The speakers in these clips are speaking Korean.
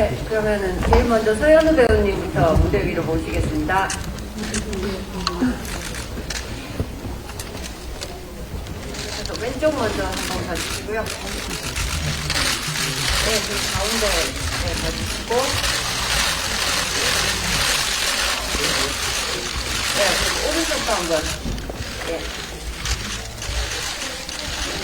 네, 그러면은 제일 먼저 서현우 배우님부터 무대 위로 모시겠습니다. 그래서 왼쪽 먼저 한번 가주시고요. 네, 그 가운데 가주시고, 네, 그리고 오른쪽도 한번. 네.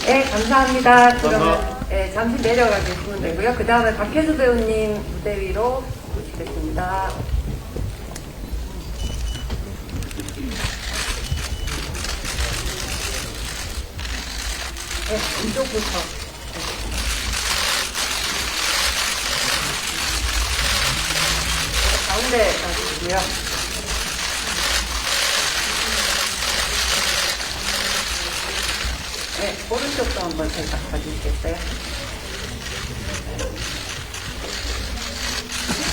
네, 감사합니다. 그러면 네, 잠시 내려가 계시면 되고요. 그 다음에 박혜수 배우님 무대 위로 모시겠습니다. 네, 이쪽부터. 네, 가운데 가주시고요. 네, 오른쪽도 한번 살짝 봐주시겠어요?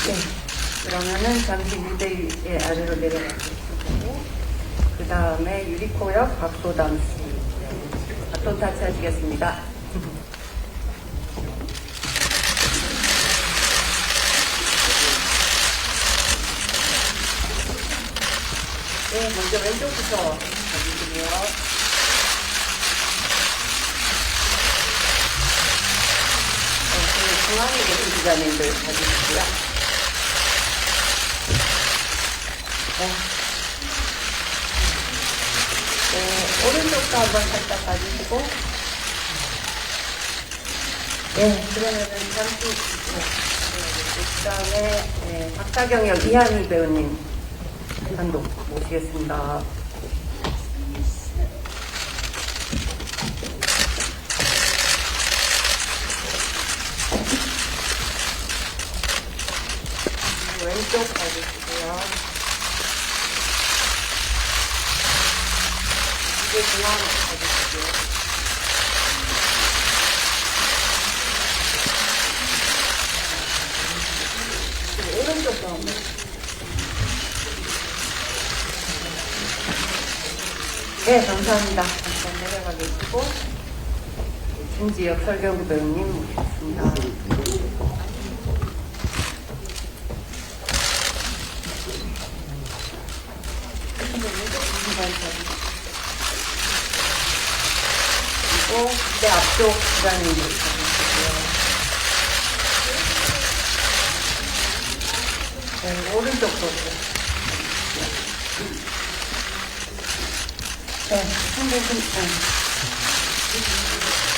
네, 그러면은 잠시 무대 위에 아래로 내려가 주시고, 그 다음에 유리코역 박소담 씨, 바톤 타치 하시겠습니다. 네, 먼저 왼쪽부터 봐주시고요. 중앙에 계신 기자님들 봐주시고요. 네, 오른쪽도 한번 살짝 봐주시고. 네, 그러면은 잠시, 그 다음에, 박사경역 이한희 배우님 단독 모시겠습니다. 왼쪽 봐주시고요. 이제 중앙으로 봐주시고요. 그리고 오른쪽도 한번. 네, 감사합니다. 잠깐 내려가 계시고, 김지혁 설경구 배우님 모시겠습니다. 그리고 내 앞쪽 기자님들 봐주시고요. 네, 오른쪽도. 네,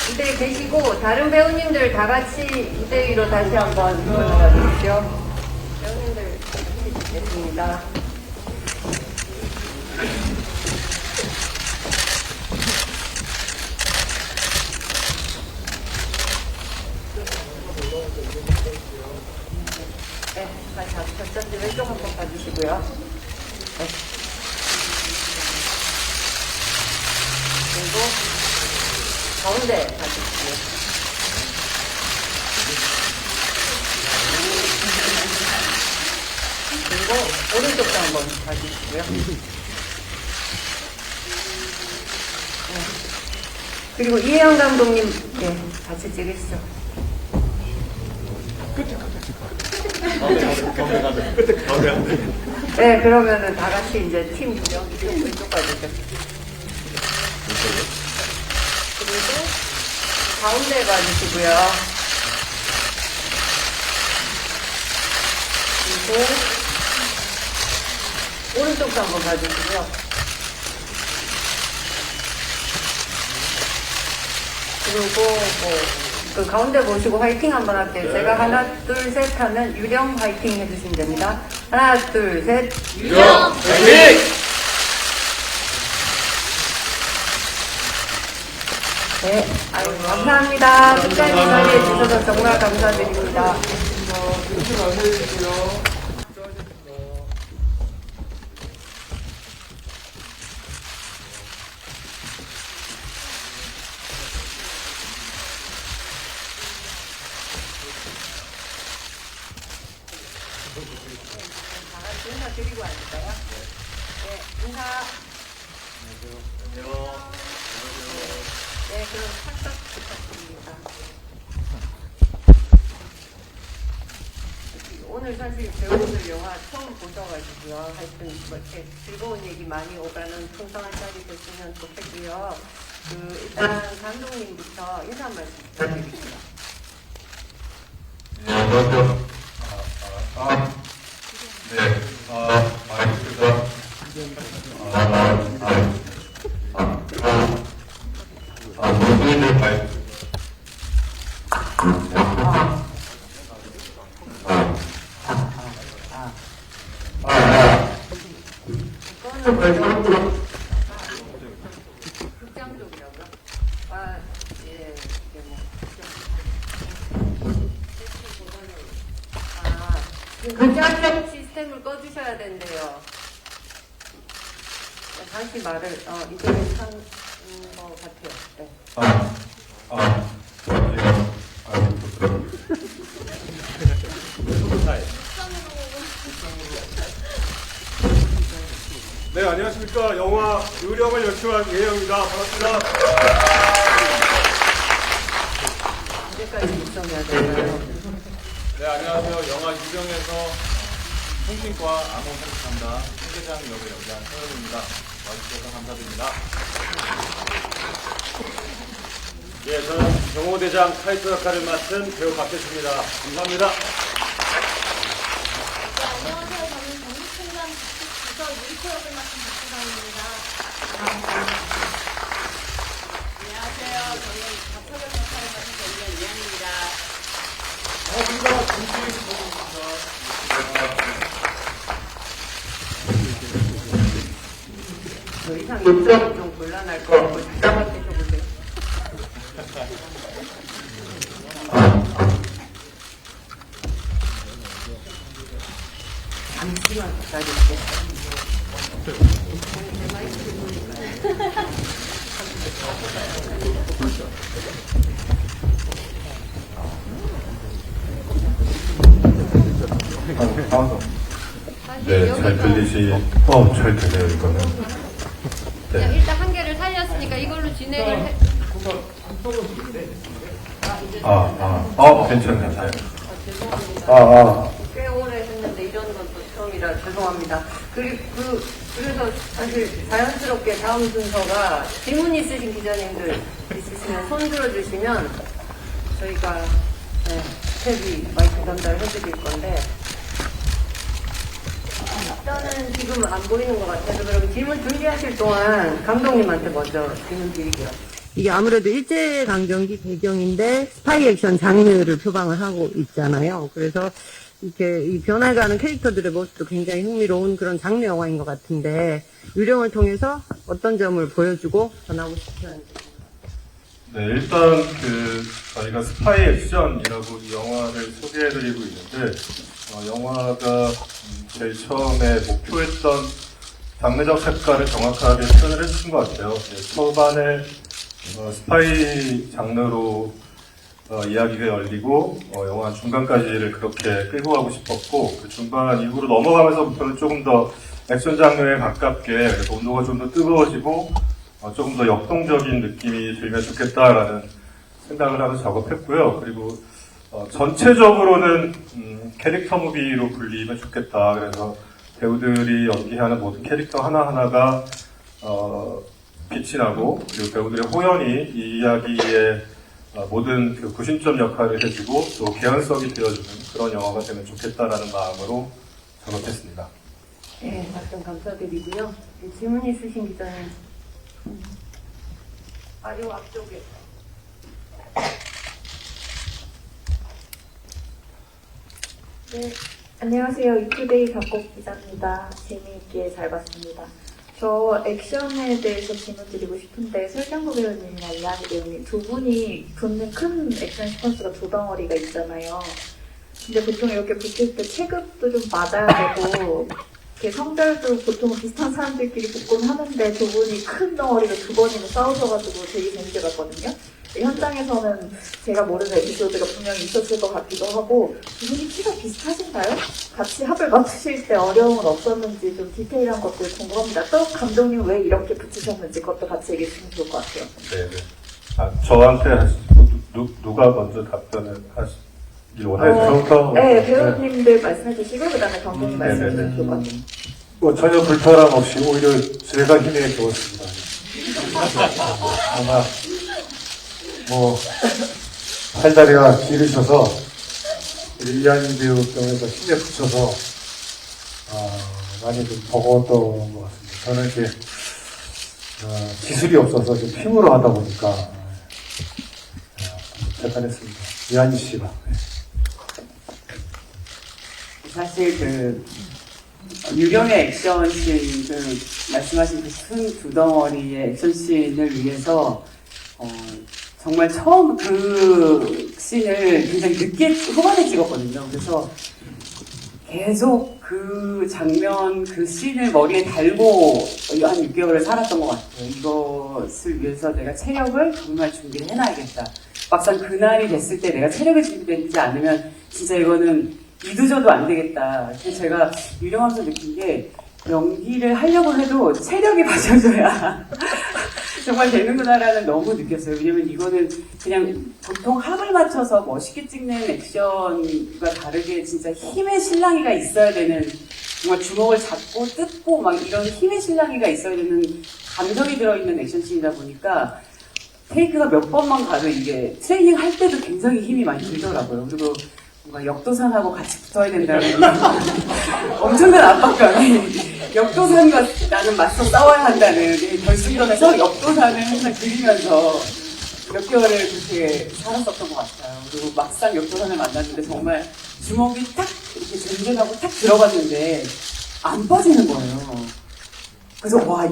무대에 계시고 다른 배우님들 다 같이 무대 위로 다시 한번 올라가 주십시오. 배우님들 같이 있겠습니다. 네, 다시 앞쪽 왼쪽 한번 봐주시고요. 네. 그리고 가운데 봐주시고요. 그리고 오른쪽도 한번 봐주시고요. 네. 그리고 이혜영 감독님, 네, 같이 찍으시죠. 네, 그러면은 다 같이 이제 팀 유령 왼쪽 봐주세요. 그리고 가운데 봐주시고요. 그리고 오른쪽도 한번 봐주시고요. 그리고 그 가운데 보시고 화이팅 한번 할게요. 제가 하나, 둘, 셋 하면 유령 화이팅 해주시면 됩니다. 하나, 둘, 셋. 유령 화이팅! 네, 아유, 감사합니다. 끝까지 자리해 주셔서 정말 감사드립니다. 다 같이 인사드리고 앉을까요? 네, 인사. 안녕하세요. 네, 그럼 착석 부탁드립니다. 오늘 사실 배우들 영화 처음 보셔가지고요. 하여튼 뭐 이렇게 즐거운 얘기 많이 오가는 풍성한 자리 됐으면 좋겠고요. 일단 감독님부터 인사 한 말씀 부탁드립니다. 네, 안녕하세요. 알겠습니다. 모두의 말. 극장 쪽이라고요? 아, 예, 이게 뭐. 극장 시스템을 꺼주셔야 된대요. 다시 말을, 이제는 한것 같아요. 네. 네, 안녕하십니까. 영화 의령을 연출한 이혜영입니다. 반갑습니다. 언제까지 입성해야 되나요? 네, 안녕하세요. 영화 유령에서 통신과 암호 선택한다 홍대장 역을 연기한 서현입니다. 와주셔서 감사드립니다. 예, 저는 경호대장 카이토 역할을 맡은 배우 박혜수입니다. 감사합니다. 안녕하세요. 저는 정육총장 부서 유리코 역을 맡은 박수상입니다. 안녕하세요. 저는 박서경 역할을 맡은 정면 이한입니다. 더 이상 입성이 좀 곤란할 것 같고, 잠깐만 계셔보세요. 잠시만 기다릴게요. 네, 잘 잘 되네요, 이거는. 네. 일단 한 개를 살렸으니까 이걸로 진행을 해. 괜찮네요. 꽤 오래 했는데 이런 건 또 처음이라 죄송합니다. 그래서 사실 자연스럽게 다음 순서가 질문 있으신 기자님들 있으시면 손 들어주시면 저희가 스텝이 마이크 전달해 드릴 건데 일단은 지금 안 보이는 것 같아서 그럼 질문 준비하실 동안 감독님한테 먼저 질문 드릴게요. 이게 아무래도 일제강점기 배경인데 스파이 액션 장르를 표방을 하고 있잖아요. 그래서 이렇게 이 변화가는 캐릭터들의 모습도 굉장히 흥미로운 그런 장르 영화인 것 같은데 유령을 통해서 어떤 점을 보여주고 전하고 싶으는지. 네, 일단 저희가 스파이 액션이라고 이 영화를 소개해드리고 있는데 영화가 제일 처음에 목표했던 장르적 색깔을 정확하게 표현을 해주신 것 같아요. 초반에 스파이 장르로 이야기가 열리고 영화 중간까지를 그렇게 끌고 가고 싶었고 그 중반 이후로 넘어가면서부터는 조금 더 액션 장르에 가깝게 그래서 온도가 좀 더 뜨거워지고 조금 더 역동적인 느낌이 들면 좋겠다라는 생각을 하면서 작업했고요. 그리고 전체적으로는 캐릭터 무비로 불리면 좋겠다. 그래서 배우들이 연기하는 모든 캐릭터 하나하나가 빛이 나고 그리고 배우들의 호연이 이 이야기에 모든 그 구심점 역할을 해주고 또 개연성이 되어주는 그런 영화가 되면 좋겠다라는 마음으로 작업했습니다. 네, 말씀 감사드리고요. 질문 있으신 기자님. 요 앞쪽에. 네, 안녕하세요. 이투데이 박곡 기자입니다. 재미있게 잘 봤습니다. 저 액션에 대해서 질문 드리고 싶은데 설경구 배우님이나 이한희 배우님 두 분이 붙는 큰 액션 시퀀스가 두 덩어리가 있잖아요. 근데 보통 이렇게 붙을 때 체급도 좀 맞아야 되고 이렇게 성별도 보통 비슷한 사람들끼리 붙곤 하는데 두 분이 큰 덩어리로 두 번이나 싸우셔가지고 되게 재밌게 봤거든요. 현장에서는 제가 모르는 에피소드가 분명히 있었을 것 같기도 하고 두 분이 키가 비슷하신가요? 같이 합을 맞추실 때 어려움은 없었는지 좀 디테일한 것들 궁금합니다. 또 감독님 왜 이렇게 붙이셨는지 그것도 같이 얘기해 주시면 좋을 것 같아요. 네네. 저한테 누가 먼저 답변을 원하시죠? 네, 배우님들 말씀해 주시고, 그 다음에 감독님 말씀해 네네네. 주실 것 같아요. 뭐 전혀 불편함 없이 오히려 제가 힘이 되었습니다. 아마 뭐 팔다리가 길으셔서 우리 이한희 배우 병에서 힘에 붙여서 많이 좀 버거웠던 것 같습니다. 저는 이렇게 기술이 없어서 좀 힘으로 하다 보니까 대단했습니다. 이한희 씨가. 사실 유령의 액션씬, 말씀하신 그 큰 두 덩어리의 액션씬을 위해서, 정말 처음 그 씬을 굉장히 늦게 후반에 찍었거든요. 그래서 계속 그 장면, 그 씬을 머리에 달고 한 6개월을 살았던 것 같아요. 이것을 위해서 내가 체력을 정말 준비를 해놔야겠다. 막상 그날이 됐을 때 내가 체력이 준비되지 않으면 진짜 이거는 이도저도 안 되겠다. 그래서 제가 유령하면서 느낀 게 연기를 하려고 해도 체력이 받쳐줘야 정말 되는구나라는 너무 느꼈어요. 왜냐면 이거는 그냥 보통 합을 맞춰서 멋있게 찍는 액션과 다르게 진짜 힘의 실랑이가 있어야 되는, 정말 주먹을 잡고 뜯고 막 이런 힘의 실랑이가 있어야 되는 감정이 들어있는 액션씬이다 보니까 테이크가 몇 번만 가도 이게 트레이닝 할 때도 굉장히 힘이 많이 들더라고요. 그리고 뭔가 역도산하고 같이 붙어야 된다는 엄청난 압박감이, 역도산과 나는 맞서 싸워야 한다는 결승전에서 역도산을 항상 그리면서 몇 개월을 그렇게 살았었던 것 같아요. 그리고 막상 역도산을 만났는데 정말 주먹이 탁 이렇게 전쟁하고 탁 들어갔는데 안 빠지는 거예요. 그래서 와,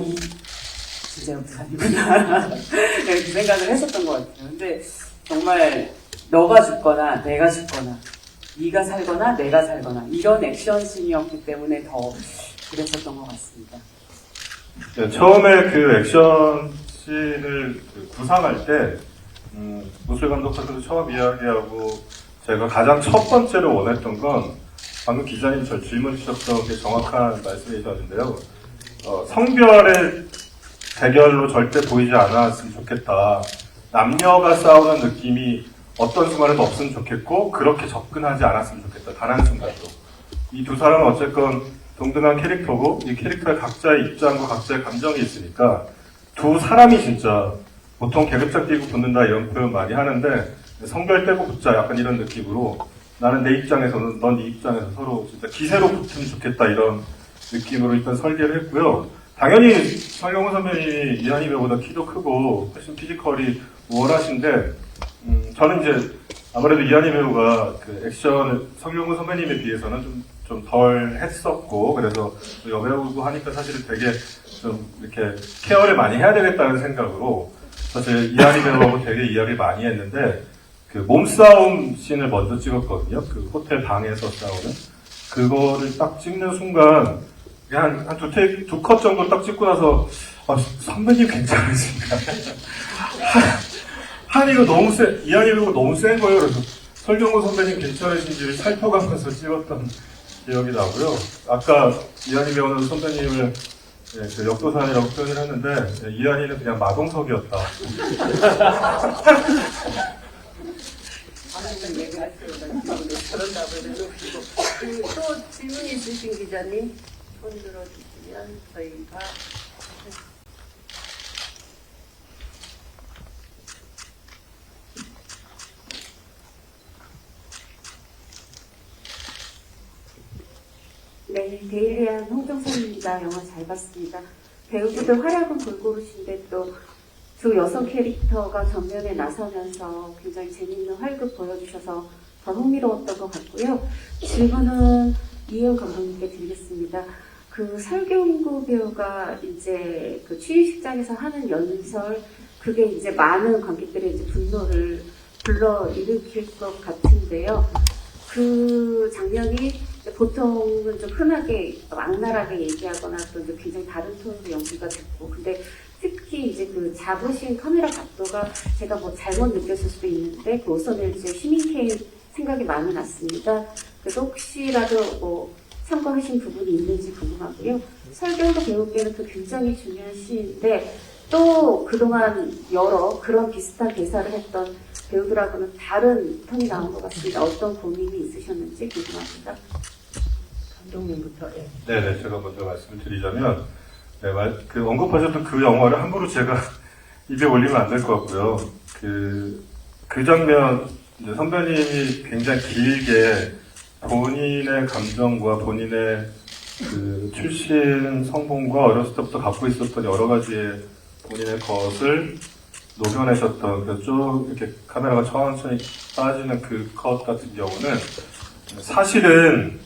진짜 역도산이구나 그 생각을 했었던 것 같아요. 근데 정말 너가 죽거나 내가 죽거나 네가 살거나 내가 살거나 이런 액션씬이었기 때문에 더 그랬었던 것 같습니다. 네, 처음에 그 액션씬을 구상할 때, 노슬 감독한테도 처음 이야기하고, 제가 가장 첫 번째로 원했던 건, 방금 기자님 저 질문 주셨던 게 정확한 말씀이셨는데요. 성별의 대결로 절대 보이지 않았으면 좋겠다. 남녀가 싸우는 느낌이 어떤 순간에도 없으면 좋겠고, 그렇게 접근하지 않았으면 좋겠다. 단 한 순간도. 이 두 사람은 어쨌건 동등한 캐릭터고, 이 캐릭터의 각자의 입장과 각자의 감정이 있으니까, 두 사람이 진짜, 보통 계급장 띄고 붙는다 이런 표현 많이 하는데, 성별 떼고 붙자 약간 이런 느낌으로, 나는 내 입장에서는 넌 네 입장에서 서로 진짜 기세로 붙으면 좋겠다 이런 느낌으로 일단 설계를 했고요. 당연히 설경구 선배님이 이한희 배우보다 키도 크고 훨씬 피지컬이 우월하신데, 저는 이제 아무래도 이한희 배우가 그 액션을 설경구 선배님에 비해서는 좀 덜 했었고, 그래서 여배우고 하니까 사실은 되게 좀 이렇게 케어를 많이 해야 되겠다는 생각으로 사실 이한희 배우하고 되게 이야기를 많이 했는데, 그 몸싸움 씬을 먼저 찍었거든요. 그 호텔 방에서 싸우는. 그거를 딱 찍는 순간, 한 두 컷 정도 딱 찍고 나서, 선배님 괜찮으신가? 한이가 너무 이한희 배우가 너무 센 거예요. 그래서 설경구 선배님 괜찮으신지를 살펴가면서 찍었던 기억이 나고요. 아까 이한희 배우는 선배님을 그 역도산이라고 표현을 했는데, 이한희는 그냥 마동석이었다. 그런 답을 해주시고. 또 질문 있으신 기자님 손 들어주시면 저희가. 네, 데일리안 홍정선입니다. 영화 잘 봤습니다. 배우분들 활약은 골고루신데 또 두 여성 캐릭터가 전면에 나서면서 굉장히 재밌는 활극 보여주셔서 더 흥미로웠던 것 같고요. 질문은 이혜영 감독님께 드리겠습니다. 그 설경구 배우가 이제 그 취임식장에서 하는 연설, 그게 이제 많은 관객들의 이제 분노를 불러일으킬 것 같은데요. 그 장면이 보통은 좀 흔하게 악랄하게 얘기하거나 또 이제 굉장히 다른 톤으로 연기가 됐고, 근데 특히 이제 그 잡으신 카메라 각도가 제가 뭐 잘못 느꼈을 수도 있는데 그 오선일지의 시민케인 생각이 많이 났습니다. 그래서 혹시라도 뭐 참고하신 부분이 있는지 궁금하고요. 설경구 배우께는 또 굉장히 중요한 시인데 또 그동안 여러 그런 비슷한 대사를 했던 배우들하고는 다른 톤이 나온 것 같습니다. 어떤 고민이 있으셨는지 궁금합니다. 감독님부터. 예. 네네, 제가 먼저 말씀을 드리자면, 네, 그 언급하셨던 그 영화를 함부로 제가 입에 올리면 안 될 것 같고요. 그 장면, 이제 선배님이 굉장히 길게 본인의 감정과 본인의 그 출신 성분과 어렸을 때부터 갖고 있었던 여러 가지의 본인의 것을 녹여내셨던, 그래서 쭉 이렇게 카메라가 천천히 빠지는 그 컷 같은 경우는 사실은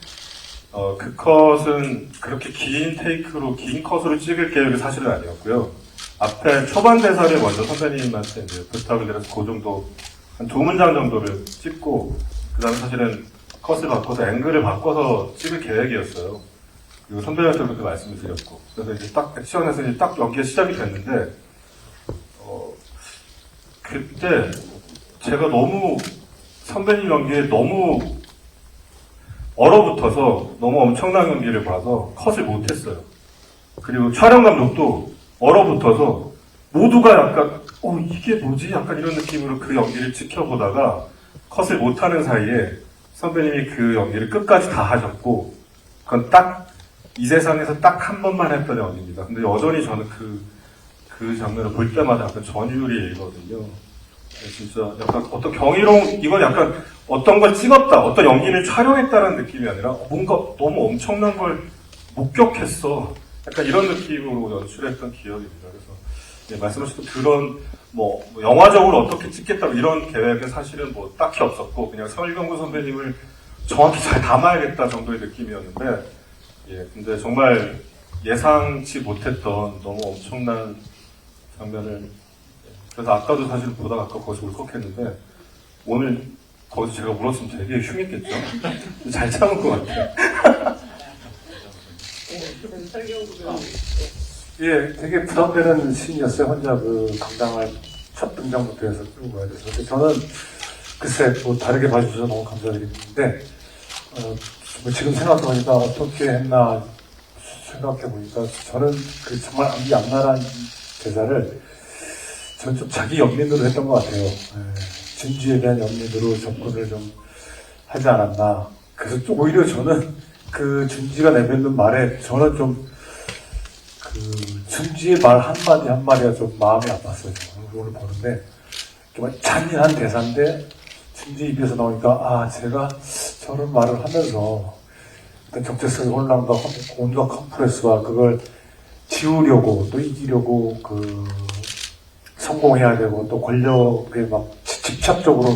그 컷은 그렇게 긴 테이크로, 긴 컷으로 찍을 계획이 사실은 아니었고요. 앞에 초반 대사를 먼저 선배님한테 이제 부탁을 드려서 그 정도, 한 2문장 정도를 찍고, 그 다음에 사실은 컷을 바꿔서 앵글을 바꿔서 찍을 계획이었어요. 그리고 선배님한테 그렇게 말씀을 드렸고. 그래서 이제 딱 액션에서 이제 딱 연기가 시작이 됐는데, 그때 제가 너무, 선배님 연기에 너무 얼어붙어서 너무 엄청난 연기를 봐서 컷을 못했어요. 그리고 촬영 감독도 얼어붙어서 모두가 약간 이게 뭐지? 약간 이런 느낌으로 그 연기를 지켜보다가 컷을 못하는 사이에 선배님이 그 연기를 끝까지 다 하셨고, 그건 딱 이 세상에서 딱 한 번만 했던 연기입니다. 근데 여전히 저는 그 장면을 볼 때마다 약간 전율이 일거든요. 진짜 약간 어떤 경이로운, 이건 약간 어떤 걸 찍었다, 어떤 연기를 촬영했다는 느낌이 아니라 뭔가 너무 엄청난 걸 목격했어. 약간 이런 느낌으로 연출했던 기억입니다. 그래서 네, 말씀하셨던 그런 영화적으로 어떻게 찍겠다 이런 계획은 사실은 딱히 없었고, 그냥 설경구 선배님을 정확히 잘 담아야겠다 정도의 느낌이었는데, 예, 근데 정말 예상치 못했던 너무 엄청난 장면을, 그래서 아까도 사실 보다가 아까 거기서 울컥했는데, 오늘 거기서 제가 울었으면 되게 흉했겠죠? 잘 참은 것 같아요. 예, 되게 부담되는 씬이었어요. 혼자 그 감당할 첫 등장부터 해서 끌고 가야 돼서. 근데 저는 글쎄 다르게 봐주셔서 너무 감사드리는데, 지금 생각해보니까 어떻게 했나 생각해보니까 저는 그 정말 이 악랄한 대사를 저는 좀 자기 연민으로 했던 것 같아요. 진주에 대한 연민으로 접근을 좀 하지 않았나. 그래서 좀 오히려 저는 그 준지가 내뱉는 말에 저는 좀 준지의 말 한마디 한마디가 좀 마음이 아팠어요. 저는 오늘 보는데 정말 잔인한 대사인데 준지 입에서 나오니까 제가 저런 말을 하면서 어떤 정체성의 혼란과 온갖 컴프레스와 그걸 지우려고 또 이기려고 성공해야 되고 또 권력에 막 집착적으로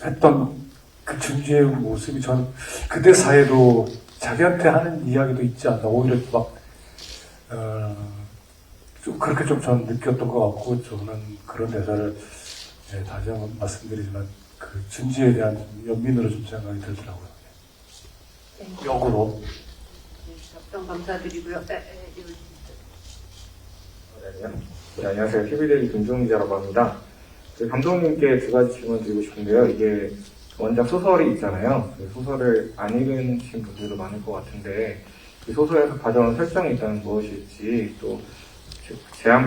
했던 그 준지의 모습이 저는 그대 사이에도 자기한테 하는 이야기도 있지 않나. 오히려 좀 그렇게 좀 저는 느꼈던 것 같고, 저는 그런 대사를 다시 한번 말씀드리지만 그 준지에 대한 연민으로 좀 생각이 들더라고요. 역으로. 답변 감사드리고요. 네, 안녕하세요. TV데이 김종희 기자라고 합니다. 감독님께 2가지 질문 드리고 싶은데요. 이게 원작 소설이 있잖아요. 그 소설을 안 읽으신 분들도 많을 것 같은데, 그 소설에서 가져온 설정이 있다면 무엇일지, 또 제한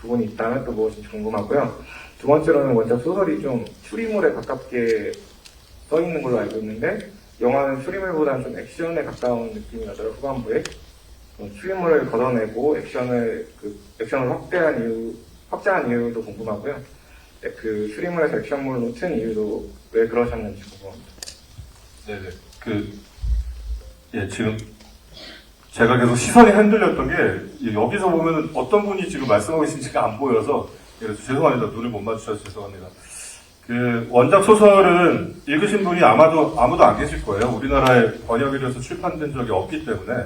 부분이 있다면 또 무엇인지 궁금하고요. 2번째로는 원작 소설이 좀 추리물에 가깝게 써 있는 걸로 알고 있는데, 영화는 추리물보다는 좀 액션에 가까운 느낌이 나더라고요. 후반부에 추리물을 걷어내고 액션을 확장한 이유도 궁금하고요. 그 추리물에서 액션물로 튼 이유도 왜 그러셨는지 궁금합니다. 네네. 지금 제가 계속 시선이 흔들렸던 게, 여기서 보면 어떤 분이 지금 말씀하고 계신지가 안 보여서, 그래서 죄송합니다. 눈을 못 맞추셔서 죄송합니다. 그 원작 소설은 읽으신 분이 아무도 안 계실 거예요. 우리나라에 번역이 돼서 출판된 적이 없기 때문에,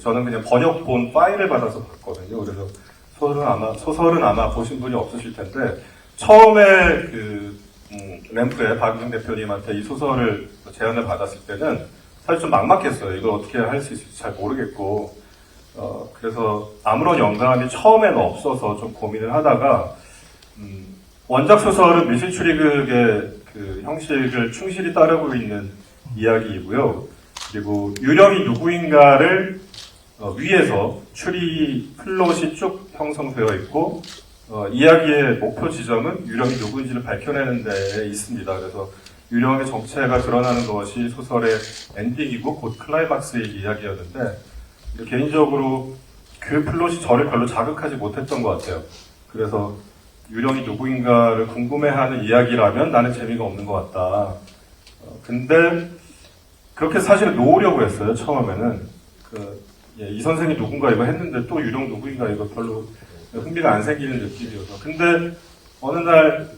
저는 그냥 번역본 파일을 받아서 봤거든요. 그래서 소설은 아마 보신 분이 없으실 텐데, 처음에 램프의 박유승 대표님한테 이 소설을 제안을 받았을 때는 사실 좀 막막했어요. 이걸 어떻게 할 수 있을지 잘 모르겠고, 그래서 아무런 영감이 처음에는 없어서 좀 고민을 하다가, 원작 소설은 미술추리극의 그 형식을 충실히 따르고 있는 이야기이고요. 그리고 유령이 누구인가를 위에서 추리 플롯이 쭉 형성되어 있고, 이야기의 목표 지점은 유령이 누구인지를 밝혀내는 데에 있습니다. 그래서 유령의 정체가 드러나는 것이 소설의 엔딩이고 곧 클라이막스의 이야기였는데 개인적으로 그 플롯이 저를 별로 자극하지 못했던 것 같아요. 그래서 유령이 누구인가를 궁금해하는 이야기라면 나는 재미가 없는 것 같다. 근데 그렇게 사실은 놓으려고 했어요. 처음에는 이 선생이 누군가 이거 했는데 또 유령 누구인가 이거 별로 흥미가 안 생기는 느낌이어서. 근데 어느 날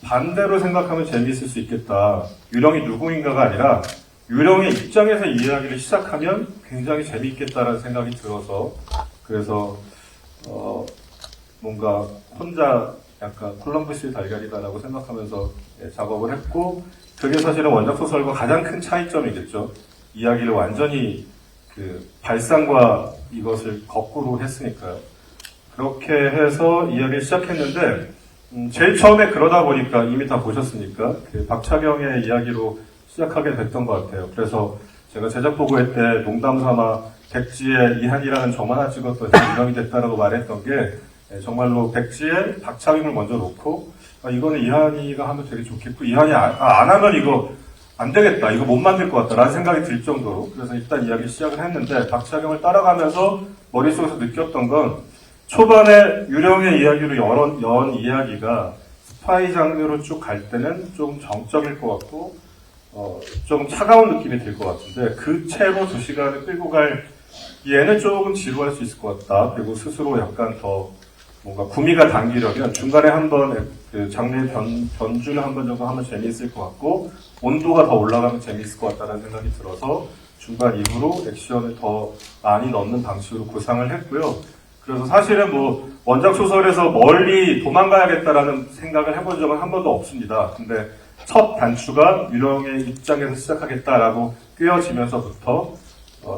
반대로 생각하면 재미있을 수 있겠다. 유령이 누구인가가 아니라 유령의 입장에서 이 이야기를 시작하면 굉장히 재미있겠다라는 생각이 들어서 그래서 뭔가 혼자 약간 콜럼버스의 달걀이다라고 생각하면서 작업을 했고 그게 사실은 원작 소설과 가장 큰 차이점이겠죠. 이야기를 완전히 발상과 이것을 거꾸로 했으니까요. 그렇게 해서 이야기를 시작했는데 제일 처음에 그러다 보니까 이미 다 보셨으니까 박차경의 이야기로 시작하게 됐던 것 같아요. 그래서 제가 제작 보고회 때 농담삼아 백지에 이한이라는 점 하나 찍었더니 유령이 됐다라고 말했던 게 정말로 백지에 박차경을 먼저 놓고 이거는 이한이가 하면 되게 좋겠고 이한이 안 하면 이거 안 되겠다. 이거 못 만들 것 같다라는 생각이 들 정도로 그래서 일단 이야기 시작을 했는데 박차경을 따라가면서 머릿속에서 느꼈던 건 초반에 유령의 이야기로 연 이야기가 스파이 장르로 쭉 갈 때는 좀 정적일 것 같고 좀 차가운 느낌이 들 것 같은데 그 채로 2시간을 끌고 갈 얘는 조금 지루할 수 있을 것 같다. 그리고 스스로 약간 더 뭔가 구미가 당기려면 중간에 한번 장르의 변주를 한번 정도 하면 재미있을 것 같고 온도가 더 올라가면 재미있을 것 같다는 생각이 들어서 중간 이후로 액션을 더 많이 넣는 방식으로 구상을 했고요. 그래서 사실은 원작 소설에서 멀리 도망가야겠다라는 생각을 해본 적은 한 번도 없습니다. 근데 첫 단추가 유령의 입장에서 시작하겠다라고 꿰어지면서부터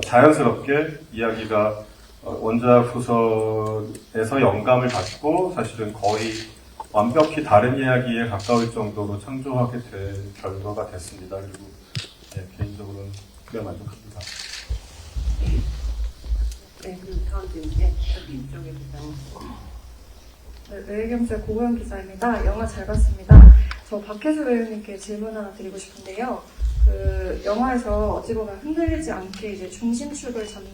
자연스럽게 이야기가 원작 소설에서 영감을 받고 사실은 거의 완벽히 다른 이야기에 가까울 정도로 창조하게 된 결과가 됐습니다. 그리고 개인적으로는 크게 만족합니다. 네, 그럼 다음 질문에 여기 이쪽에부터. 네, 외경제 고고영 기자입니다. 영화 잘 봤습니다. 저 박혜수 배우님께 질문 하나 드리고 싶은데요. 영화에서 어찌 보면 흔들리지 않게 이제 중심축을 잡는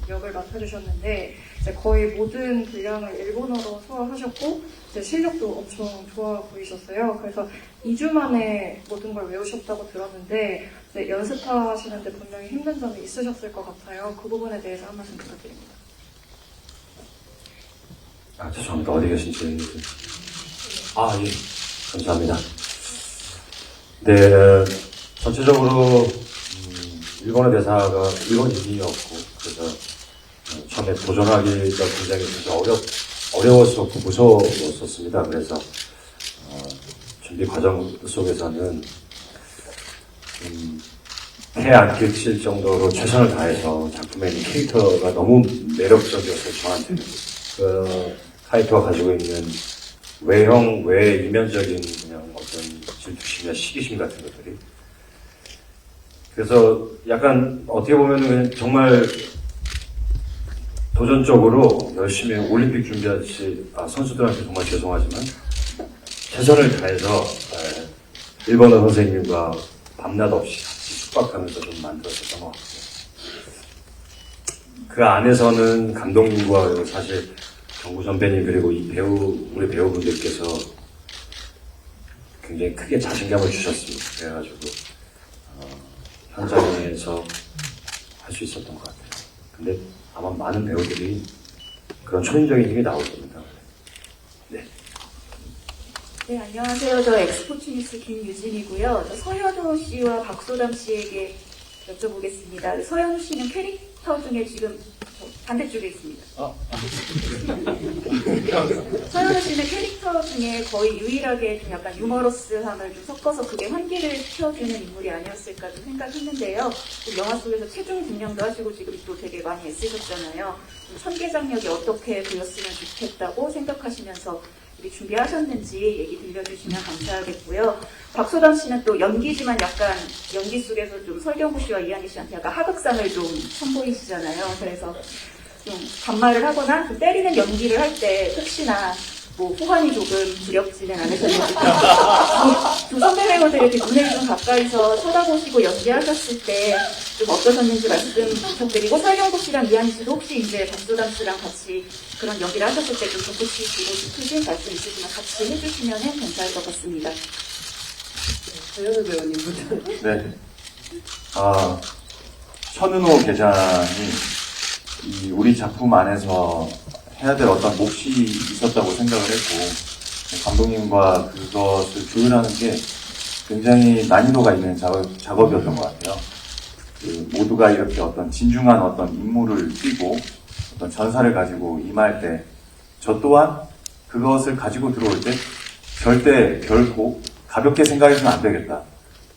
역을 맡아주셨는데 이제 거의 모든 분량을 일본어로 소화하셨고 이제 실력도 엄청 좋아 보이셨어요. 그래서 2주 만에 모든 걸 외우셨다고 들었는데 이제 연습하시는데 분명히 힘든 점이 있으셨을 것 같아요. 그 부분에 대해서 한 말씀 부탁드립니다. 죄송합니다. 어디 계신지. 예. 감사합니다. 네, 전체적으로 일본어 대사가 일본인이었고 그래서 처음에 도전하기가 굉장히 어려웠었고 무서웠었습니다. 그래서 준비 과정 속에서는 해 안 끼칠 정도로 최선을 다해서 작품에 있는 캐릭터가 너무 매력적이었어요. 저한테는 카이토가 가지고 있는 외이면적인 그냥 어떤 질투심이나 시기심 같은 것들이. 그래서 약간 어떻게 보면은 그냥 정말 도전적으로 열심히 올림픽 준비하듯이 선수들한테 정말 죄송하지만 최선을 다해서 일본어 선생님과 밤낮 없이 같이 숙박하면서 좀 만들었었던 것 같아요. 그 안에서는 감독님과 사실 정구 선배님 그리고 우리 배우분들께서 굉장히 크게 자신감을 주셨습니다. 그래가지고 현장에서 할 수 있었던 것 같아요. 근데 아마 많은 배우들이 그런 초인적인 힘이 나올 겁니다. 네. 네, 안녕하세요. 저 엑스포츠 뉴스 김유진이고요. 저 서현우 씨와 박소담 씨에게 여쭤보겠습니다. 서현우 씨는 캐릭터 중에 지금 반대쪽에 있습니다. 서현우 씨는 캐릭터 중에 거의 유일하게 좀 약간 유머러스함을 좀 섞어서 그게 환기를 시켜주는 인물이 아니었을까 좀 생각했는데요. 영화 속에서 체중 분량도 하시고 지금 또 되게 많이 애쓰셨잖아요. 천계장력이 어떻게 보였으면 좋겠다고 생각하시면서 준비하셨는지 얘기 들려주시면 감사하겠고요. 박소담 씨는 또 연기지만 약간 연기 속에서 좀 설경구 씨와 이한희 씨한테 약간 하극상을 좀 선보이시잖아요. 그래서 좀 반말을 하거나 좀 때리는 연기를 할 때 혹시나 뭐 후반이 조금 두렵지는 않으셨는지 두 선배 배우들의 그 눈을 좀 가까이서 쳐다보시고 연기하셨을 때 좀 어떠셨는지 말씀 부탁드리고 설경구 씨랑 이한희 씨도 혹시 이제 박수담 씨랑 같이 그런 연기를 하셨을 때 좀 덧붙이시고 싶으신 말씀 있으시면 같이 해주시면 괜찮을 것 같습니다. 조현우 배우님부터. 네. 천은호 계장이 우리 작품 안에서 해야 될 어떤 몫이 있었다고 생각을 했고, 감독님과 그것을 조율하는 게 굉장히 난이도가 있는 작업이었던 것 같아요. 모두가 이렇게 어떤 진중한 어떤 임무를 띠고 어떤 전사를 가지고 임할 때, 저 또한 그것을 가지고 들어올 때 절대 결코 가볍게 생각해서는 안 되겠다.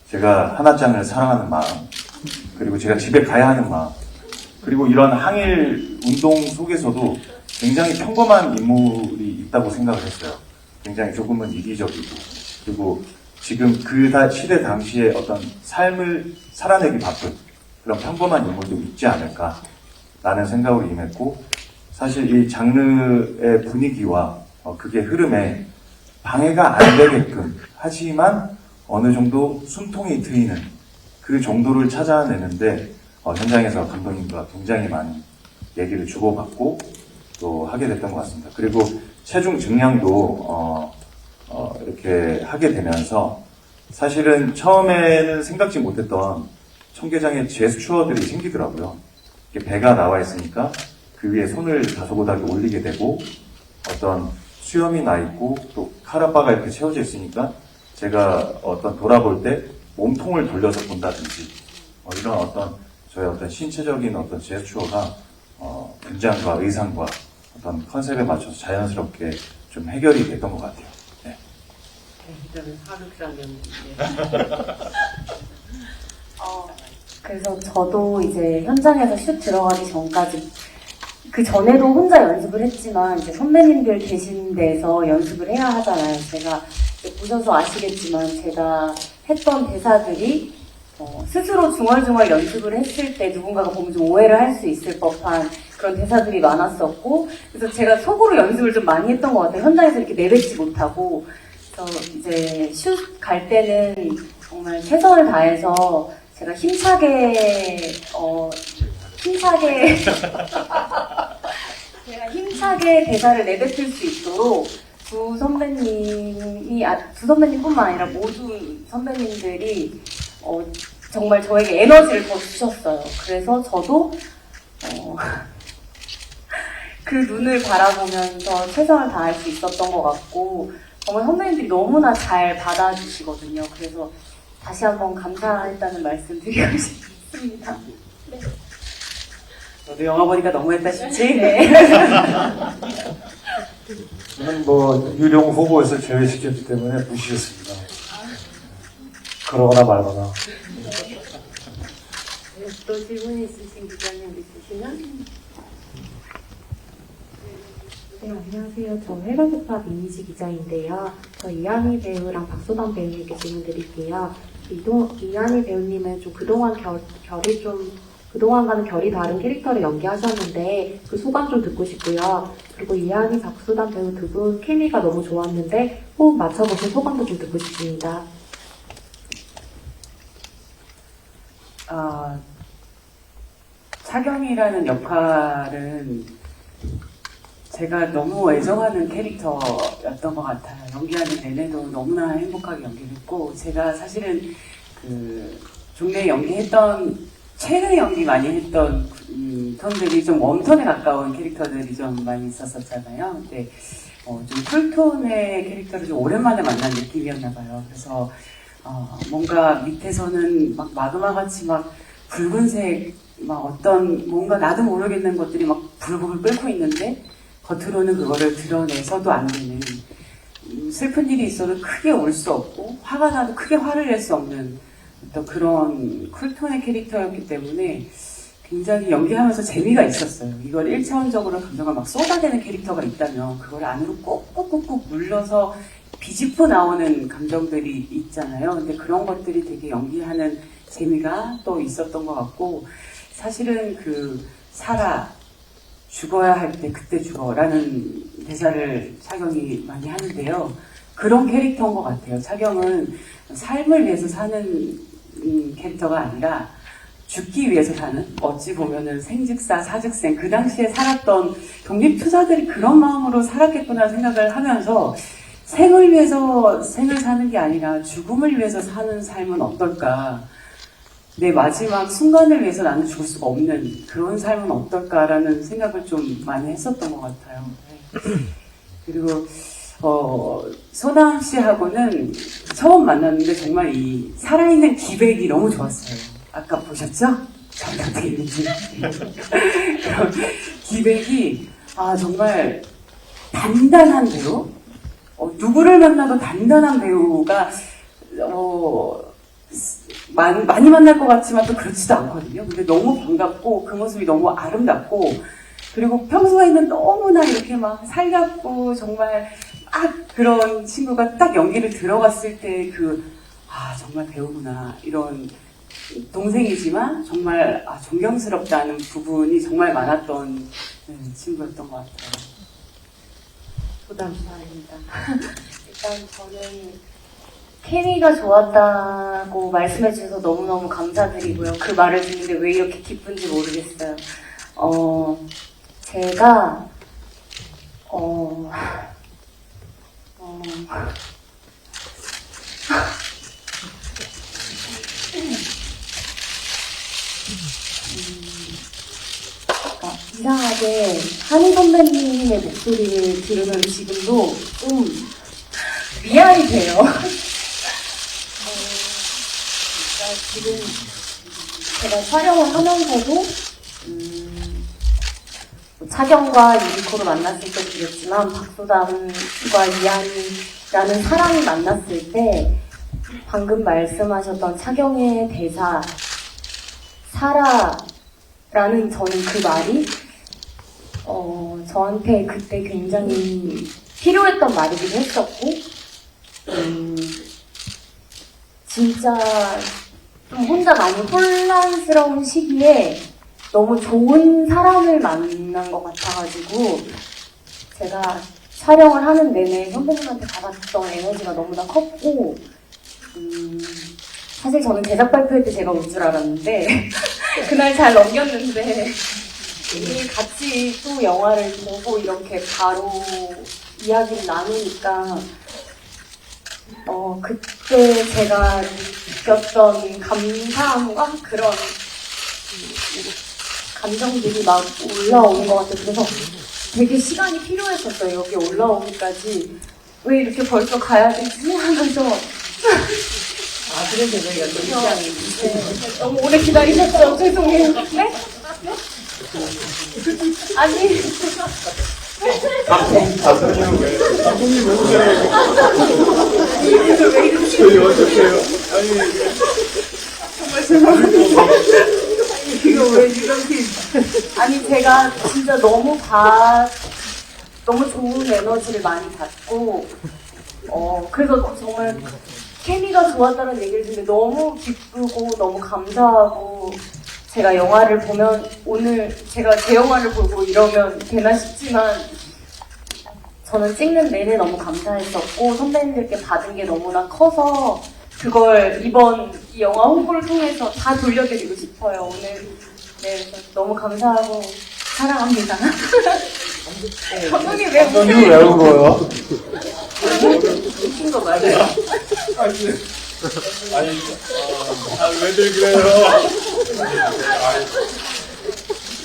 제가 하나짱을 사랑하는 마음, 그리고 제가 집에 가야 하는 마음, 그리고 이런 항일 운동 속에서도 굉장히 평범한 인물이 있다고 생각을 했어요. 굉장히 조금은 이기적이고, 그리고 지금 그 시대 당시에 어떤 삶을 살아내기 바쁜 그런 평범한 인물도 있지 않을까라는 생각으로 임했고, 사실 이 장르의 분위기와 그게 흐름에 방해가 안 되게끔, 하지만 어느 정도 숨통이 트이는 그 정도를 찾아내는데 현장에서 감독님과 굉장히 많이 얘기를 주고받고 또 하게 됐던 것 같습니다. 그리고 체중 증량도 이렇게 하게 되면서 사실은 처음에는 생각지 못했던 청계장의 제스처들이 생기더라고요. 이렇게 배가 나와 있으니까 그 위에 손을 다소곳하게 올리게 되고, 어떤 수염이 나 있고 또 카라바가 이렇게 채워져 있으니까 제가 어떤 돌아볼 때 몸통을 돌려서 본다든지, 이런 어떤 저의 어떤 신체적인 어떤 제스처가 분장과 의상과 어떤 컨셉에 맞춰서 자연스럽게 좀 해결이 됐던 것 같아요. 네. 일단은 사극장 연기. 그래서 저도 이제 현장에서 슛 들어가기 전까지, 그 전에도 혼자 연습을 했지만 이제 선배님들 계신 데서 연습을 해야 하잖아요. 제가 보셔서 아시겠지만 제가 했던 대사들이 스스로 중얼중얼 연습을 했을 때 누군가가 보면 좀 오해를 할 수 있을 법한 그런 대사들이 많았었고, 그래서 제가 속으로 연습을 좀 많이 했던 것 같아요. 현장에서 이렇게 내뱉지 못하고. 그래서 이제 슛 갈 때는 정말 최선을 다해서 제가 힘차게 제가 힘차게 대사를 내뱉을 수 있도록 두 선배님뿐만 아니라 모든 선배님들이 정말 저에게 에너지를 더 주셨어요. 그래서 저도 그 눈을 바라보면서 최선을 다할 수 있었던 것 같고, 정말 선배님들이 너무나 잘 받아주시거든요. 그래서 다시 한번 감사했다는 말씀 드리고 싶습니다. 네. 너도 영화 보니까 너무했다 싶지? 네. 저는 유령 후보에서 제외시켰기 때문에 무시했습니다. 그러거나 말거나. 또 질문 있으신 기자님 있으시면? 네, 안녕하세요. 저 해가족팝 이미지 기자인데요. 저 이한희 배우랑 박소담 배우님께 질문 드릴게요. 이한희 배우님은 좀 그동안과는 결이 다른 캐릭터를 연기하셨는데 그 소감 좀 듣고 싶고요. 그리고 이한희, 박소담 배우 두 분 케미가 너무 좋았는데 호흡 맞춰보신 소감도 좀 듣고 싶습니다. 차경이라는 역할은 제가 너무 애정하는 캐릭터였던 것 같아요. 연기하는 내내도 너무나 행복하게 연기했고, 제가 사실은 종래에 연기했던, 최근에 연기 많이 했던 톤들이 좀 웜톤에 가까운 캐릭터들이 좀 많이 있었잖아요. 근데 좀 쿨톤의 캐릭터를 좀 오랜만에 만난 느낌이었나 봐요. 그래서 뭔가 밑에서는 막 마그마같이 막 붉은색, 막 어떤 뭔가 나도 모르겠는 것들이 막 불불 끓고 있는데 겉으로는 그거를 드러내서도 안 되는, 슬픈 일이 있어도 크게 울 수 없고 화가 나도 크게 화를 낼 수 없는 또 그런 쿨톤의 캐릭터였기 때문에 굉장히 연기하면서 재미가 있었어요. 이걸 1차원적으로 감정을 막 쏟아내는 캐릭터가 있다면 그걸 안으로 꾹꾹꾹꾹 눌러서 비집고 나오는 감정들이 있잖아요. 근데 그런 것들이 되게 연기하는 재미가 또 있었던 것 같고, 사실은 사라, 죽어야 할 때 그때 죽어라는 대사를 차경이 많이 하는데요. 그런 캐릭터인 것 같아요. 차경은 삶을 위해서 사는 캐릭터가 아니라 죽기 위해서 사는, 어찌 보면은 생즉사, 사즉생, 그 당시에 살았던 독립투사들이 그런 마음으로 살았겠구나 생각을 하면서 생을 위해서 생을 사는 게 아니라 죽음을 위해서 사는 삶은 어떨까? 내 마지막 순간을 위해서 나는 죽을 수가 없는 그런 삶은 어떨까라는 생각을 좀 많이 했었던 것 같아요. 그리고 소남 씨하고는 처음 만났는데 정말 이 살아있는 기백이 너무 좋았어요. 아까 보셨죠? 저희 어떻게 있는지. 기백이 정말 단단한 배우. 누구를 만나도 단단한 배우가 많이 만날 것 같지만 또 그렇지도 않거든요. 근데 너무 반갑고 그 모습이 너무 아름답고 그리고 평소에는 너무나 이렇게 막 살갑고 정말 막 그런 친구가 딱 연기를 들어갔을 때 정말 배우구나 이런 동생이지만 정말 존경스럽다는 부분이 정말 많았던 친구였던 것 같아요. 부담스럽습니다. 일단 저는 케미가 좋았다고 말씀해 주셔서 너무너무 감사드리고요. 그 말을 듣는데 왜 이렇게 기쁜지 모르겠어요. 제가 이상하게 한희 선배님의 목소리를 들으면 지금도 좀 미안이 돼요. 지금 제가 촬영을 하면서도 차경과 유리코를 만났을 때도 그랬지만 박소담과 이한이라는 사람이 만났을 때 방금 말씀하셨던 차경의 대사 살아라는 저는 그 말이 저한테 그때 굉장히 필요했던 말이기도 했었고 진짜 좀 혼자 많이 혼란스러운 시기에 너무 좋은 사람을 만난 것 같아가지고 제가 촬영을 하는 내내 선배님한테 받았던 에너지가 너무나 컸고 사실 저는 제작 발표할 때 제가 올 줄 알았는데 그날 잘 넘겼는데 우리 같이 또 영화를 보고 이렇게 바로 이야기를 나누니까 그때 제가 느꼈던 감사함과 그런 감정들이 막 올라오는 것 같아요. 그래서 되게 시간이 필요했었어요. 여기 올라오기까지. 왜 이렇게 벌써 가야 되지? 하면서. 그래서 저희가 또 입장이. 네, 너무 오래 기다리셨죠? 죄송해요. 네? 아니. 감독님 왜 오잖아요. 저희 어떡해요? 정말 죄송합니다. 이거 왜 이렇게. 아니, 제가 진짜 너무 좋은 에너지를 많이 받고, 그래서 정말 케미가 좋았다는 얘기를 듣는데 너무 기쁘고 너무 감사하고, 제가 영화를 보면, 오늘 제가 제 영화를 보고 이러면 되나 싶지만, 저는 찍는 내내 너무 감사했었고, 선배님들께 받은 게 너무나 커서, 그걸 이번 이 영화 홍보를 통해서 다 돌려드리고 싶어요. 오늘 네 너무 감사하고 사랑합니다. 감독님 왜 감독님 왜 울어요? 웃긴 거 맞아요. 왜들 그래요?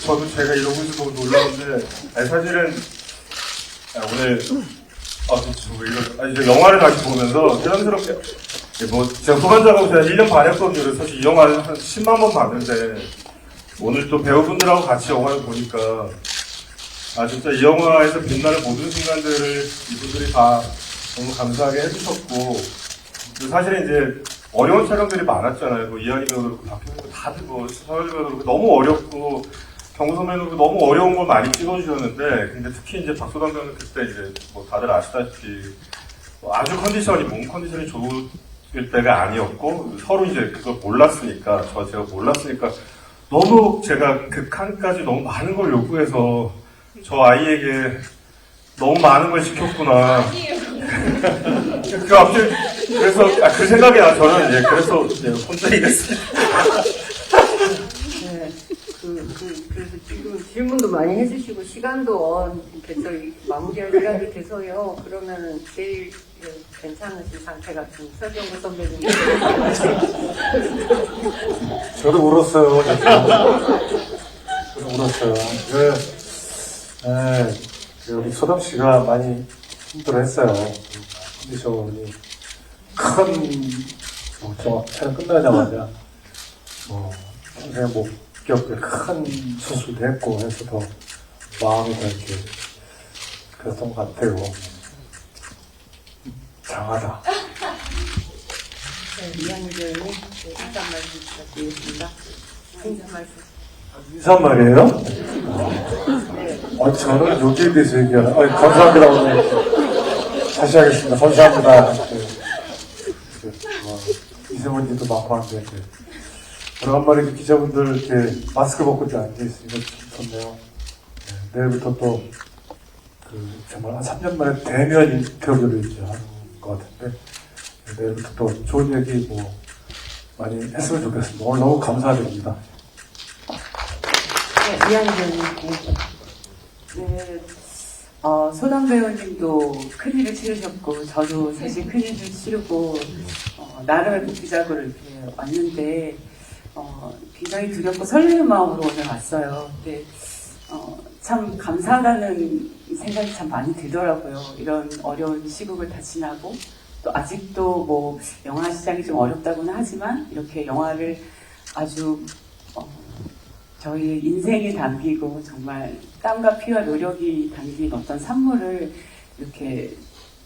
저도 제가 이러고 있어서 너무 놀라운데, 사실은, 오늘, 저 영화를 다시 보면서, 새삼스럽게, 제가 후반작하고 제가 1년 반 했거든요. 사실 이 영화를 한 10만 번 봤는데, 오늘 또 배우분들하고 같이 영화를 보니까, 진짜 이 영화에서 빛나는 모든 순간들을 이분들이 다 너무 감사하게 해주셨고, 사실은 이제 어려운 촬영들이 많았잖아요. 이한이 배우도 그렇고, 박현우 배우도 다들 서현 배우도 그렇고, 너무 어렵고, 경우 선배도 너무 어려운 걸 많이 찍어주셨는데, 근데 특히 이제 박소담 배우는 그때 이제 다들 아시다시피, 아주 몸 컨디션이 좋을 때가 아니었고, 서로 이제 그걸 제가 몰랐으니까, 너무 제가 극한까지 너무 많은 걸 요구해서, 저 아이에게 너무 많은 걸 시켰구나. 그 갑자기 그래서 그 생각이 나 저는 이제 그래서 이제 혼자 일했습니다. 네, 그래서 지금 질문도 많이 해주시고 시간도 이렇게 저희 마무리할 시간이 돼서요. 그러면은 제일 괜찮으신 상태 같은 설경구 선배님. 저도 울었어요. 저도 울었어요. 우리 소담 씨가 많이 힘들어했어요. 컨디션이 촬영 끝나자마자 평생 못 겪을 큰 수술도 했고 해서 더 마음이 더 이렇게 그랬던 것 같아요. 장하다. 네, 이한희 배우님 인사 말씀 부탁드리겠습니다. 인사말이에요? 저는 여기에 대해서 얘기하는. 감사합니다. 오늘 다시 하겠습니다. 감사합니다. 이세원님도 많고 한데 오래간만에 기자분들 이렇게 마스크 벗고 이렇게 앉아있으니까 참 좋네요. 내일부터 또 정말 한 3년 만에 대면 인터뷰를 이제 하는 것 같은데 내일부터 또 좋은 얘기 많이 했으면 좋겠습니다. 오늘 너무 감사드립니다. 네, 이한희 배우님. 네, 소담 배우님도 큰일을 치르셨고, 저도 사실 큰일을 치르고, 나름의 복귀작으로 이렇게 왔는데, 굉장히 두렵고 설레는 마음으로 오늘 왔어요. 근데, 참 감사하다는 생각이 참 많이 들더라고요. 이런 어려운 시국을 다 지나고, 또 아직도 영화 시장이 좀 어렵다고는 하지만, 이렇게 영화를 아주, 저희의 인생이 담기고 정말 땀과 피와 노력이 담긴 어떤 산물을 이렇게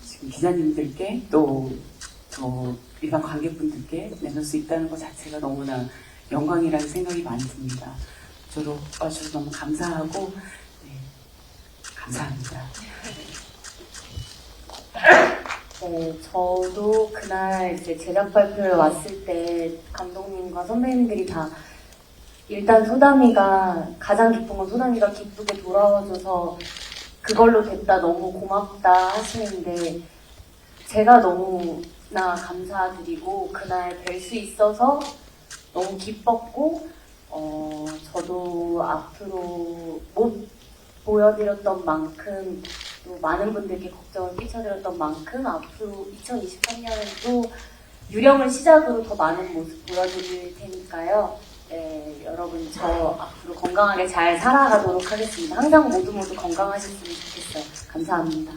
지금 기자님들께 또 일반 관객분들께 내놓을 수 있다는 것 자체가 너무나 영광이라는 생각이 많이 듭니다. 저로 와주셔서 너무 감사하고 감사합니다. 네, 저도 그날 이제 제작 발표를 왔을 때 감독님과 선배님들이 다 일단 소담이가 가장 기쁜 건 소담이가 기쁘게 돌아와줘서 그걸로 됐다 너무 고맙다 하시는데 제가 너무나 감사드리고 그날 뵐 수 있어서 너무 기뻤고 저도 앞으로 못 보여드렸던 만큼 또 많은 분들께 걱정을 끼쳐드렸던 만큼 앞으로 2023년은 또 유령을 시작으로 더 많은 모습 보여드릴 테니까요. 네, 여러분 저 앞으로 건강하게 잘 살아가도록 하겠습니다. 항상 모두 건강하셨으면 좋겠어요. 감사합니다.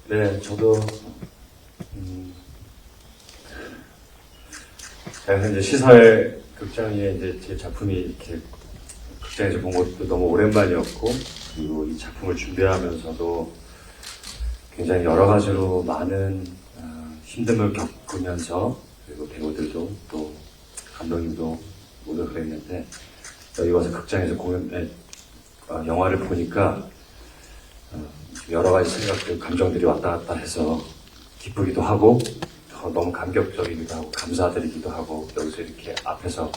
네, 저도 제가 현재 시사회 극장에 이제 제 작품이 이렇게 극장에서 본 것도 너무 오랜만이었고 그리고 이 작품을 준비하면서도 굉장히 여러 가지로 많은 힘듦을 겪으면서 그리고 배우들도 또 감독님도 모두 그랬는데 여기 와서 극장에서 영화를 보니까 여러 가지 생각들, 감정들이 왔다 갔다 해서 기쁘기도 하고 너무 감격적이기도 하고 감사드리기도 하고 여기서 이렇게 앞에서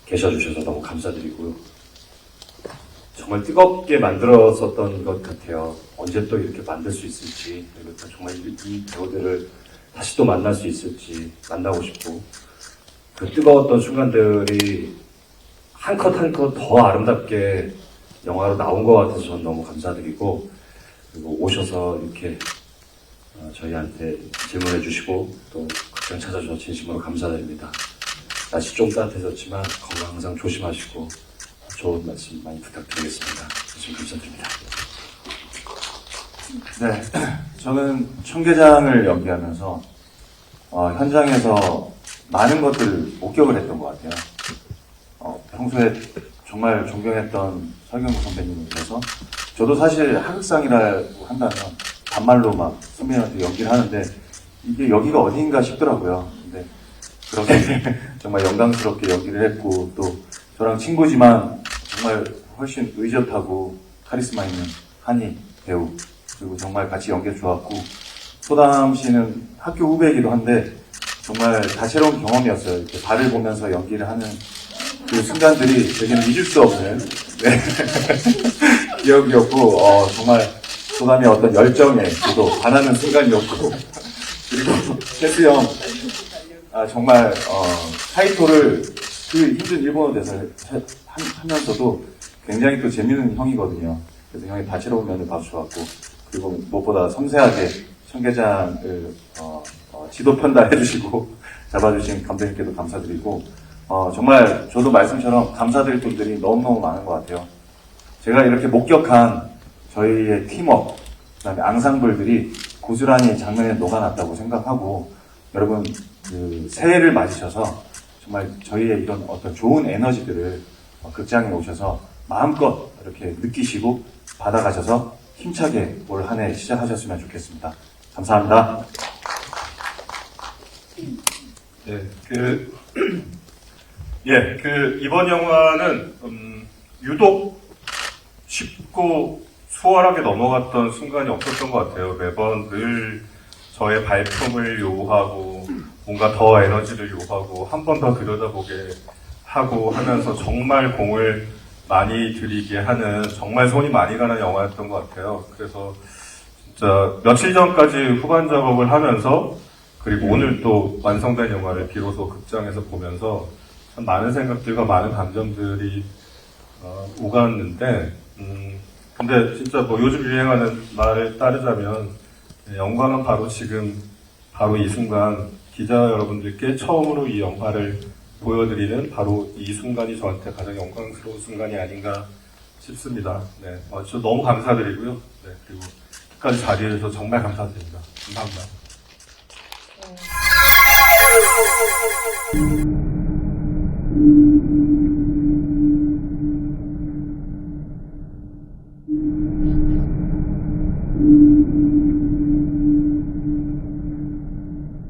계셔주셔서 너무 감사드리고요. 정말 뜨겁게 만들었었던 것 같아요. 언제 또 이렇게 만들 수 있을지 그리고 또 정말 이 배우들을 다시 또 만날 수 있을지 만나고 싶고 그 뜨거웠던 순간들이 한 컷 한 컷 더 아름답게 영화로 나온 것 같아서 저는 너무 감사드리고 그리고 오셔서 이렇게 저희한테 질문해 주시고 또 극장 찾아주셔서 진심으로 감사드립니다. 날씨 좀 따뜻해졌지만 건강 항상 조심하시고 좋은 말씀 많이 부탁드리겠습니다. 진심 감사드립니다. 네, 저는 청계장을 연기하면서 현장에서 많은 것들을 목격을 했던 것 같아요. 평소에 정말 존경했던 설경구 선배님께서 저도 사실 하극상이라고 한다면 반말로 막 선배님한테 연기를 하는데 이게 여기가 어디인가 싶더라고요. 근데 그렇게 정말 영광스럽게 연기를 했고 또 저랑 친구지만 정말 훨씬 의젓하고 카리스마 있는 한희 배우 그리고 정말 같이 연기가 좋았고 소담 씨는 학교 후배이기도 한데 정말 다채로운 경험이었어요. 이렇게 발을 보면서 연기를 하는 그 순간들이 되게는 잊을 수 없는 네. 기억이었고 정말 소감의 어떤 열정에 저도 반하는 순간이었고 그리고 캐스 형 정말 타이토를 그 힘든 일본어 대사를 하면서도 굉장히 또 재밌는 형이거든요. 그래서 형이 다채로운 면을 봐주셔갖고 그리고 무엇보다 섬세하게 청계장을 지도 편달해주시고 잡아주신 감독님께도 감사드리고 정말 저도 말씀처럼 감사드릴 분들이 너무너무 많은 것 같아요. 제가 이렇게 목격한 저희의 팀워크, 그다음에 앙상블들이 고스란히 장면에 녹아났다고 생각하고 여러분 그 새해를 맞으셔서 정말 저희의 이런 어떤 좋은 에너지들을 극장에 오셔서 마음껏 이렇게 느끼시고 받아가셔서 힘차게 올 한 해 시작하셨으면 좋겠습니다. 감사합니다. 네, 이번 영화는, 유독 쉽고 수월하게 넘어갔던 순간이 없었던 것 같아요. 매번 늘 저의 발품을 요구하고, 뭔가 더 에너지를 요구하고, 한 번 더 들여다보게 하고 하면서 정말 공을 많이 들이게 하는, 정말 손이 많이 가는 영화였던 것 같아요. 그래서 진짜 며칠 전까지 후반 작업을 하면서 그리고 오늘 또 완성된 영화를 비로소 극장에서 보면서 참 많은 생각들과 많은 감정들이 오갔는데 근데 진짜 뭐 요즘 유행하는 말을 따르자면 영광은 바로 지금 바로 이 순간 기자 여러분들께 처음으로 이 영화를 보여드리는 바로 이 순간이 저한테 가장 영광스러운 순간이 아닌가 싶습니다. 네, 저 너무 감사드리고요. 네, 그리고 끝까지 자리해주셔서 정말 감사드립니다. 감사합니다.